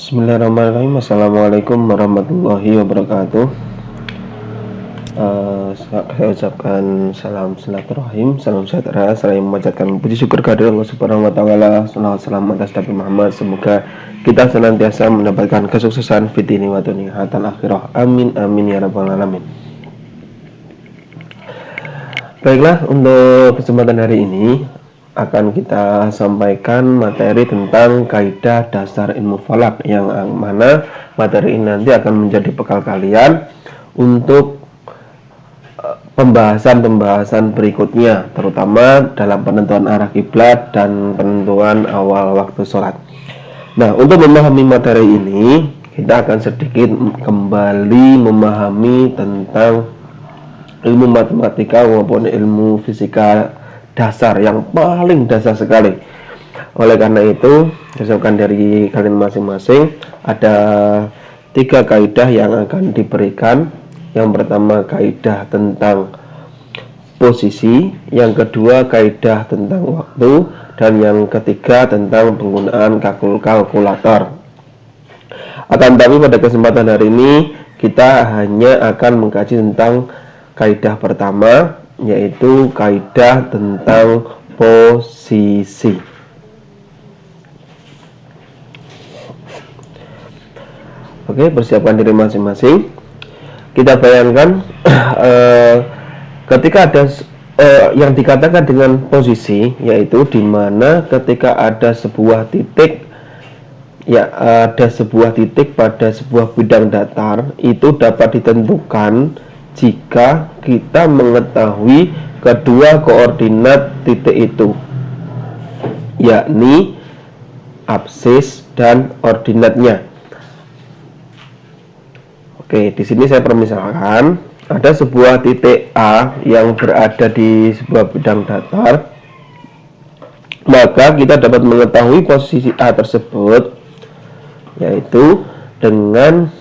Bismillahirrahmanirrahim. Assalamualaikum warahmatullahi wabarakatuh. Saya ucapkan salam silaturahim, salam sejahtera, saya memanjatkan puji syukur kehadirat Allah Subhanahu wa taala. Salawat salam atas Nabi Muhammad. Semoga kita senantiasa mendapatkan kesuksesan fid dini wa dunya hatta akhirah. Amin amin ya rabbal alamin. Baiklah, untuk kesempatan hari ini akan kita sampaikan materi tentang kaidah dasar ilmu falak, yang mana materi ini nanti akan menjadi bekal kalian untuk pembahasan berikutnya, terutama dalam penentuan arah kiblat dan penentuan awal waktu sholat. Nah, untuk memahami materi ini, kita akan sedikit kembali memahami tentang ilmu matematika maupun ilmu fisika dasar yang paling dasar sekali. Oleh karena itu, berdasarkan dari kalian masing-masing, ada 3 kaidah yang akan diberikan. Yang pertama kaidah tentang posisi, yang kedua kaidah tentang waktu, dan yang ketiga tentang penggunaan kalkulator. Akan tetapi pada kesempatan hari ini kita hanya akan mengkaji tentang kaidah pertama, yaitu kaidah tentang posisi. Oke, persiapkan diri masing-masing. Kita bayangkan ketika ada yang dikatakan dengan posisi, yaitu dimana ketika ada sebuah titik, ada sebuah titik pada sebuah bidang datar, itu dapat ditentukan jika kita mengetahui kedua koordinat titik itu, yakni absis dan ordinatnya. Oke, di sini saya permisalkan ada sebuah titik A yang berada di sebuah bidang datar, maka kita dapat mengetahui posisi A tersebut yaitu dengan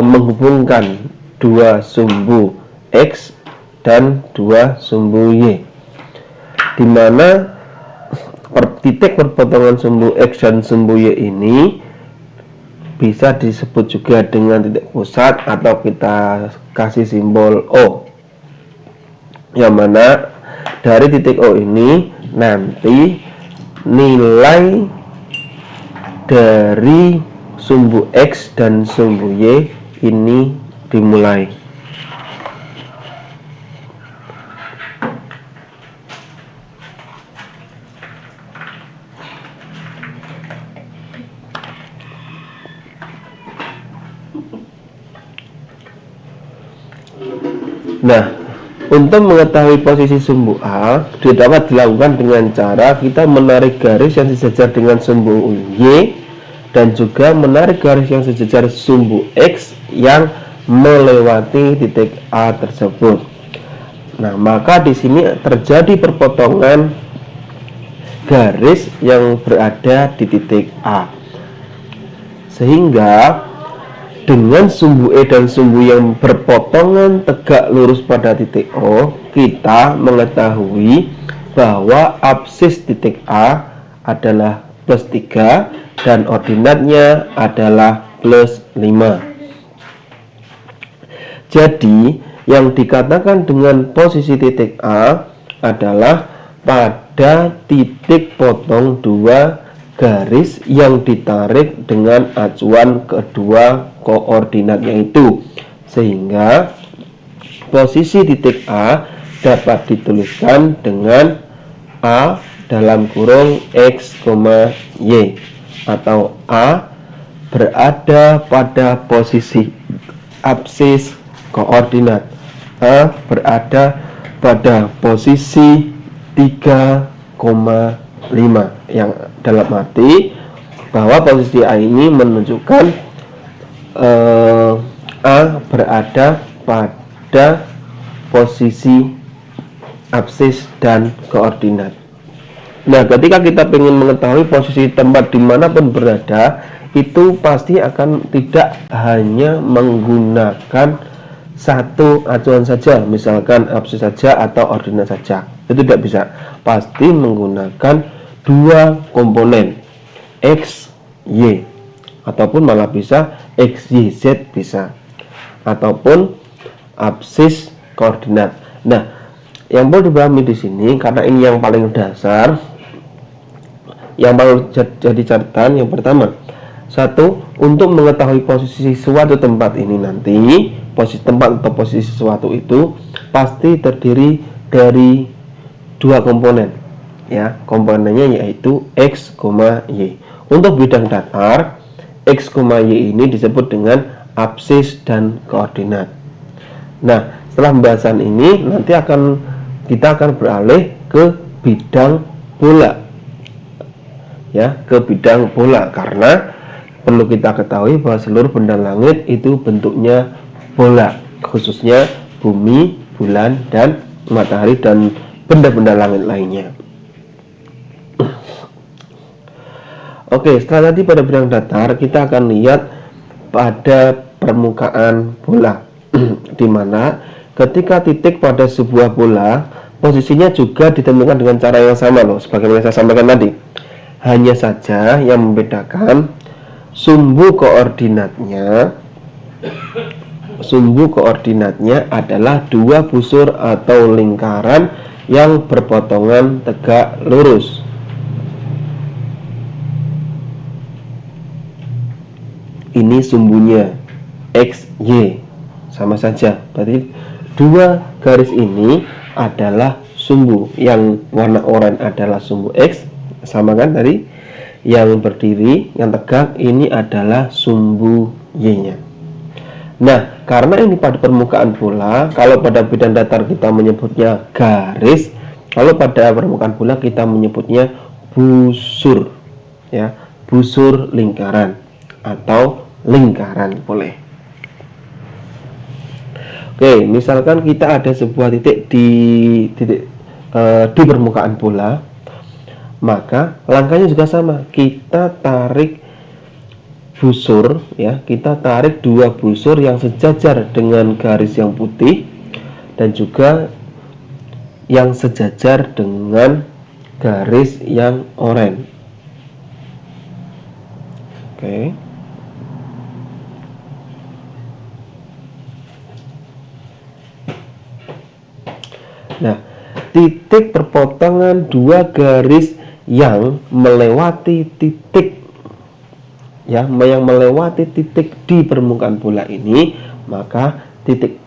menghubungkan 2 sumbu X dan 2 sumbu Y, di mana titik perpotongan sumbu X dan sumbu Y ini bisa disebut juga dengan titik pusat, atau kita kasih simbol O, yang mana dari titik O ini nanti nilai dari sumbu X dan sumbu Y ini dimulai. Nah, untuk mengetahui posisi sumbu A dapat dilakukan dengan cara kita menarik garis yang sejajar dengan sumbu Y, dan juga menarik garis yang sejajar sumbu X yang melewati titik A tersebut. Nah, maka di sini terjadi perpotongan garis yang berada di titik A, sehingga dengan sumbu E dan sumbu yang berpotongan tegak lurus pada titik O, kita mengetahui bahwa absis titik A adalah +3 dan ordinatnya adalah +5. Jadi, yang dikatakan dengan posisi titik A adalah pada titik potong 2 garis yang ditarik dengan acuan kedua koordinatnya itu, sehingga posisi titik A dapat dituliskan dengan A dalam kurung X, Y, atau A berada pada posisi absis koordinat, A berada pada posisi 3,5, yang dalam arti bahwa posisi A ini menunjukkan A berada pada posisi absis dan koordinat. Nah, ketika kita ingin mengetahui posisi tempat dimanapun berada, itu pasti akan tidak hanya menggunakan satu acuan saja, misalkan absis saja atau ordinat saja. Itu tidak bisa, pasti menggunakan 2 komponen X, Y. ataupun malah bisa XYZ bisa, ataupun absis koordinat. Nah, yang perlu dipahami di sini karena ini yang paling dasar, yang perlu jadi catatan yang pertama, satu, untuk mengetahui posisi suatu tempat ini nanti, posisi tempat atau posisi sesuatu itu pasti terdiri dari dua komponen, ya. Komponennya yaitu X, Y. Untuk bidang datar, X, Y ini disebut dengan absis dan koordinat. Nah, setelah pembahasan ini nanti kita akan beralih ke bidang bola, ya, ke bidang bola, karena perlu kita ketahui bahwa seluruh benda langit itu bentuknya bola, khususnya bumi, bulan, dan matahari, dan benda-benda langit lainnya. Oke, setelah tadi pada bidang datar, kita akan lihat pada permukaan bola, di mana ketika titik pada sebuah bola, posisinya juga ditentukan dengan cara yang sama loh, sebagaimana saya sampaikan tadi. Hanya saja yang membedakan sumbu koordinatnya adalah dua busur atau lingkaran yang berpotongan tegak lurus. Ini sumbunya X, Y, sama saja. Berarti dua garis ini adalah sumbu. Yang warna oranye adalah sumbu X, sama kan tadi? Yang berdiri, yang tegak ini adalah sumbu Y-nya. Nah, karena ini pada permukaan bola, kalau pada bidang datar kita menyebutnya garis, kalau pada permukaan bola kita menyebutnya busur, ya, busur lingkaran atau lingkaran boleh. Oke, misalkan kita ada sebuah titik di permukaan bola, maka langkahnya juga sama. Kita tarik busur, ya, kita tarik dua busur yang sejajar dengan garis yang putih dan juga yang sejajar dengan garis yang oranye. Oke. Nah, titik perpotongan dua garis yang melewati titik, ya, yang melewati titik di permukaan bola ini, maka titik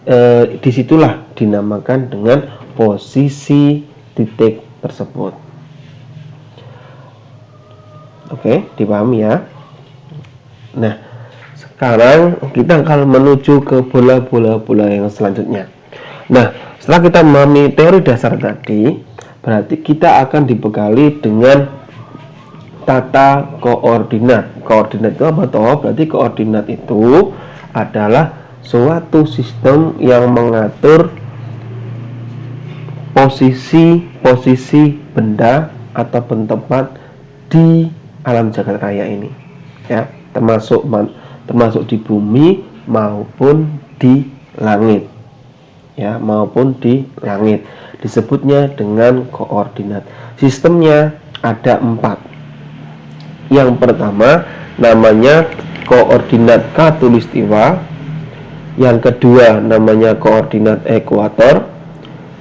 disitulah dinamakan dengan posisi titik tersebut. Oke, dipahami ya. Nah, sekarang kita akan menuju ke bola-bola yang selanjutnya. Nah, setelah kita memahami teori dasar tadi, berarti kita akan dibekali dengan tata koordinat. Koordinat itu apa toh? Berarti koordinat itu adalah suatu sistem yang mengatur posisi benda ataupun tempat di alam jagat raya ini, ya, termasuk di bumi maupun di langit, ya, maupun di langit, disebutnya dengan koordinat. Sistemnya ada 4. Yang pertama namanya koordinat khatulistiwa, yang kedua namanya koordinat ekuator,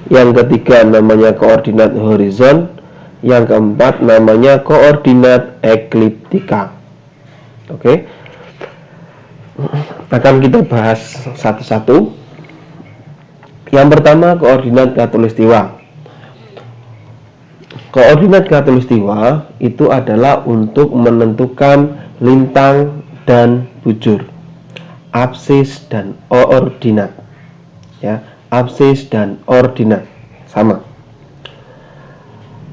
yang ketiga namanya koordinat horizon, yang keempat namanya koordinat ekliptika. Oke, akan kita bahas satu-satu. Yang pertama koordinat khatulistiwa. Koordinat khatulistiwa itu adalah untuk menentukan lintang dan bujur, absis dan ordinat, ya, absis dan ordinat sama.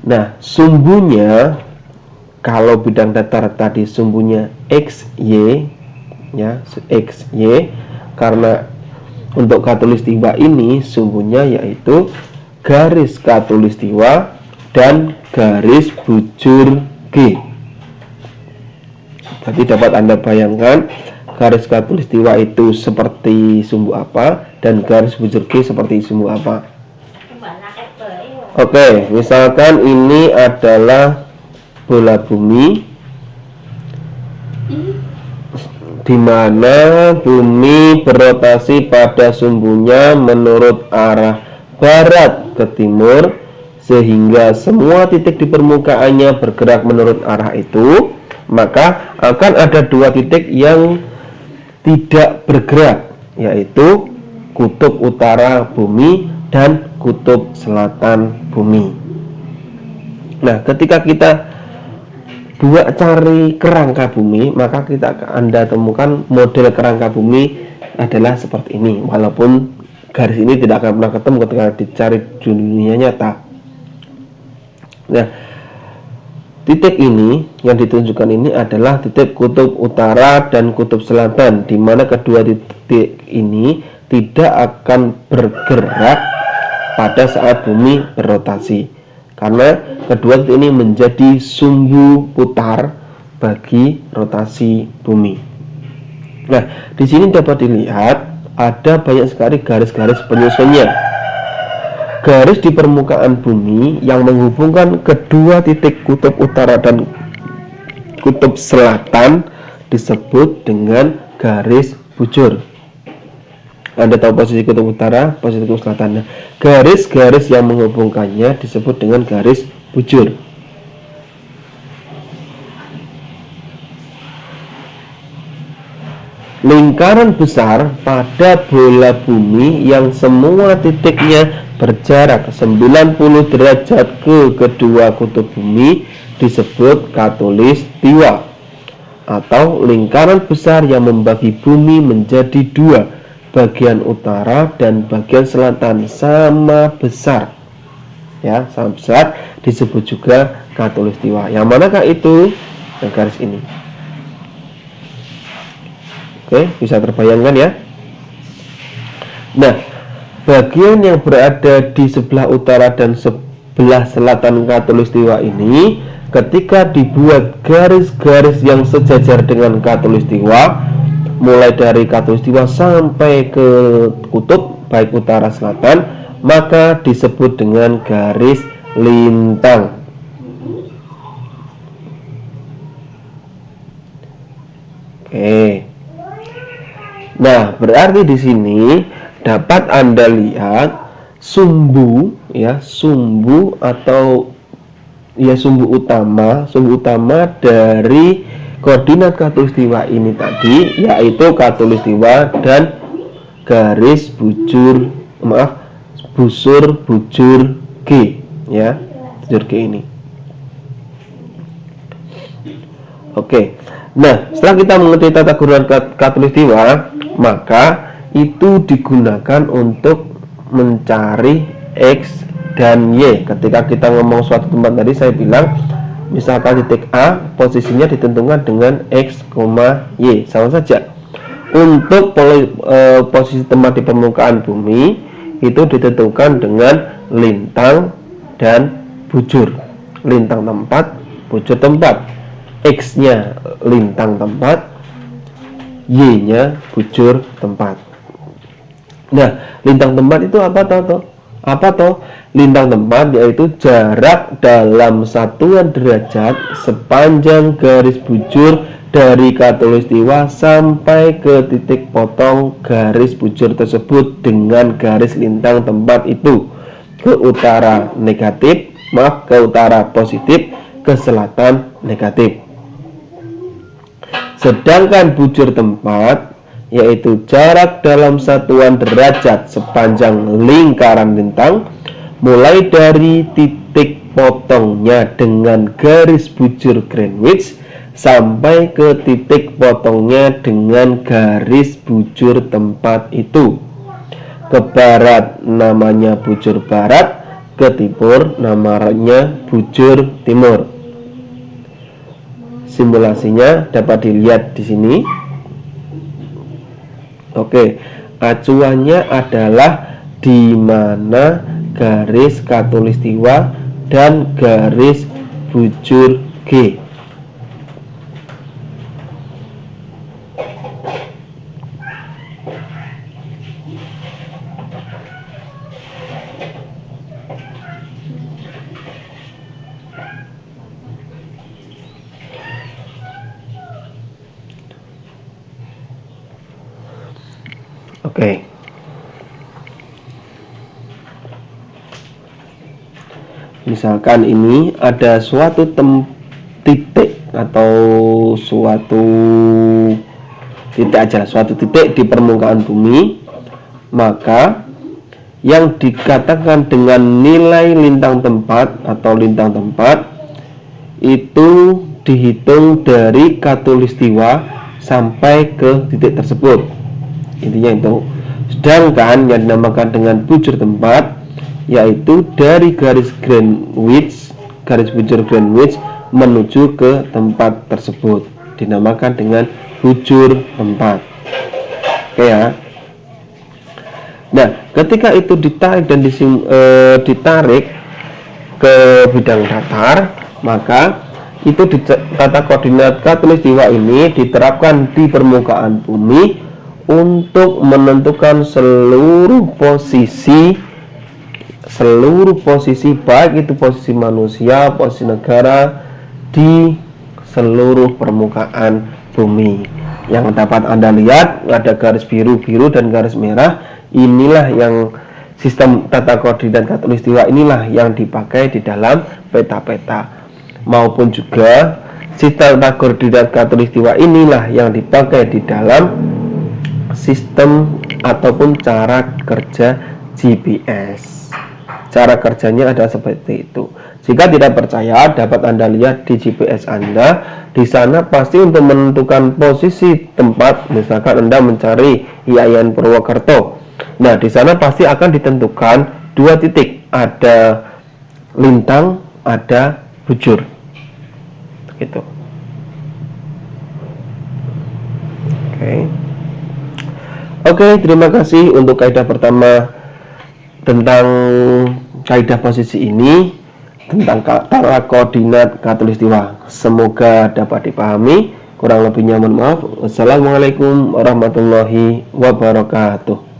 Nah, sumbunya kalau bidang datar tadi sumbunya XY, ya, XY, karena untuk khatulistiwa ini sumbunya yaitu garis khatulistiwa dan garis bujur G. Jadi dapat Anda bayangkan garis khatulistiwa itu seperti sumbu apa dan garis bujur G seperti sumbu apa. Oke, misalkan ini adalah bola bumi. di mana bumi berotasi pada sumbunya menurut arah barat ke timur, sehingga semua titik di permukaannya bergerak menurut arah itu, maka akan ada dua titik yang tidak bergerak, yaitu kutub utara bumi dan kutub selatan bumi. Nah, ketika kita cari kerangka bumi, maka Anda temukan model kerangka bumi adalah seperti ini, walaupun garis ini tidak akan pernah ketemu ketika dicari di dunia nyata. Nah, titik ini yang ditunjukkan ini adalah titik kutub utara dan kutub selatan, di mana kedua titik ini tidak akan bergerak pada saat bumi berotasi, karena kedua titik ini menjadi sumbu putar bagi rotasi bumi. Nah, di sini dapat dilihat ada banyak sekali garis-garis penyusunnya. Garis di permukaan bumi yang menghubungkan kedua titik kutub utara dan kutub selatan disebut dengan garis bujur. Anda tahu posisi kutub utara, posisi kutub selatan. Garis-garis yang menghubungkannya disebut dengan garis bujur. Lingkaran besar pada bola bumi yang semua titiknya berjarak 90 derajat ke kedua kutub bumi disebut khatulistiwa, atau lingkaran besar yang membagi bumi menjadi dua, bagian utara dan bagian selatan sama besar. Ya, sama besar disebut juga khatulistiwa. Yang manakah itu? Yang garis ini. Oke, bisa terbayangkan ya. Nah, bagian yang berada di sebelah utara dan sebelah selatan khatulistiwa ini, ketika dibuat garis-garis yang sejajar dengan khatulistiwa, mulai dari khatulistiwa sampai ke kutub baik utara selatan, maka disebut dengan garis lintang. Oke. Nah, berarti di sini dapat Anda lihat sumbu utama dari koordinat khatulistiwa ini tadi, yaitu khatulistiwa dan garis busur bujur G, ya, bujur G ini. Oke. Nah, setelah kita mengerti tata koordinat khatulistiwa, maka itu digunakan untuk mencari X dan Y. Ketika kita ngomong suatu tempat tadi, saya bilang misalkan titik A posisinya ditentukan dengan X, Y, sama saja. Untuk posisi tempat di permukaan bumi itu ditentukan dengan lintang dan bujur. Lintang tempat, bujur tempat. X-nya lintang tempat, Y-nya bujur tempat. Nah, lintang tempat itu apa toh? Lintang tempat yaitu jarak dalam satuan derajat sepanjang garis bujur dari khatulistiwa sampai ke titik potong garis bujur tersebut dengan garis lintang tempat itu. Ke utara positif, ke selatan negatif. Sedangkan bujur tempat yaitu jarak dalam satuan derajat sepanjang lingkaran lintang mulai dari titik potongnya dengan garis bujur Greenwich sampai ke titik potongnya dengan garis bujur tempat itu. Ke barat namanya bujur barat, ke timur namanya bujur timur. Simulasinya dapat dilihat di sini. Oke, acuannya adalah di mana garis khatulistiwa dan garis bujur G. Oke. Misalkan ini ada suatu titik atau suatu titik aja, suatu titik di permukaan bumi, maka yang dikatakan dengan nilai lintang tempat atau lintang tempat itu dihitung dari khatulistiwa sampai ke titik tersebut, intinya itu. Sedangkan yang dinamakan dengan bujur tempat yaitu dari garis bujur Greenwich menuju ke tempat tersebut dinamakan dengan bujur tempat. Oke ya. Nah, ketika itu ditarik dan ditarik ke bidang datar, maka itu tata koordinat khatulistiwa ini diterapkan di permukaan bumi untuk menentukan seluruh posisi baik itu posisi manusia, posisi negara di seluruh permukaan bumi. Yang dapat Anda lihat ada garis biru dan garis merah. Inilah yang sistem tata koordinat khatulistiwa inilah yang dipakai di dalam peta-peta, maupun juga sistem tata koordinat khatulistiwa inilah yang dipakai di dalam sistem ataupun cara kerja GPS. Cara kerjanya ada seperti itu. Jika tidak percaya, dapat Anda lihat di GPS Anda. Di sana pasti untuk menentukan posisi tempat, misalkan Anda mencari IAIN Purwokerto. Nah, di sana pasti akan ditentukan dua titik, ada lintang, ada bujur. Gitu. Oke, terima kasih untuk kaidah pertama tentang kaidah posisi ini, tentang tata koordinat khatulistiwa. Semoga dapat dipahami. Kurang lebihnya mohon maaf. Wassalamualaikum warahmatullahi wabarakatuh.